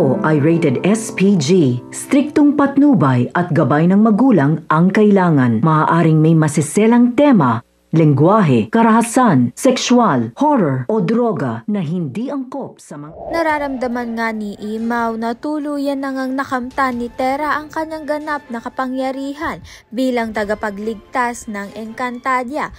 ito ay rated SPG. Striktong patnubay at gabay ng magulang ang kailangan. Maaaring may masiselang tema, lengguwahe, karahasan, sexual, horror o droga na hindi angkop sa mga... Nararamdaman nga ni Imaw na tuluyan na ngang nakamtan ni Tera ang kanyang ganap na kapangyarihan bilang tagapagligtas ng Encantadia.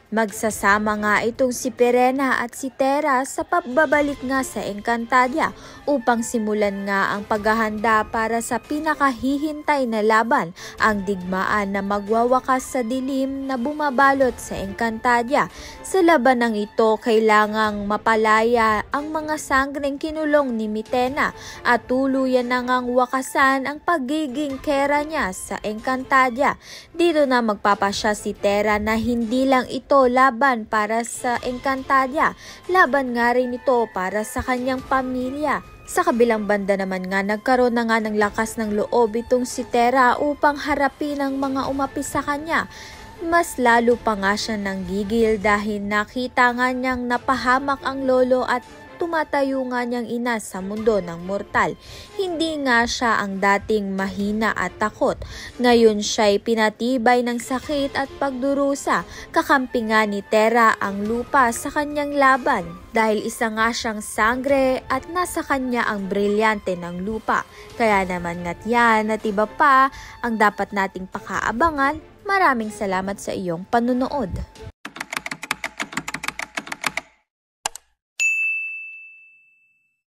Magsasama nga itong si Pirena at si Tera sa pagbabalik nga sa Encantadia upang simulan nga ang paghahanda para sa pinakahihintay na laban, ang digmaan na magwawakas sa dilim na bumabalot sa Encantadia. Sa labanang ito, kailangang mapalaya ang mga sangreng kinulong ni Mitena at tuluyan na ngang wakasan ang pagiging kera niya sa Encantadia. Dito na magpapasya si Tera na hindi lang ito laban para sa Encantadia, laban nga rin ito para sa kanyang pamilya. Sa kabilang banda naman nga, nagkaroon na nga ng lakas ng loob itong si Tera upang harapin ang mga umapi sa kanya. Mas lalo pa nga siya nang gigil dahil nakita nga niyang napahamak ang lolo at tumatayo nga niyang ina sa mundo ng mortal. Hindi nga siya ang dating mahina at takot. Ngayon siya'y pinatibay ng sakit at pagdurusa. Kakampi nga ni Tera ang lupa sa kanyang laban dahil isa nga siyang sangre at nasa kanya ang brilyante ng lupa. Kaya naman nga't yan at iba pa ang dapat nating pakaabangan. Maraming salamat sa iyong panunood.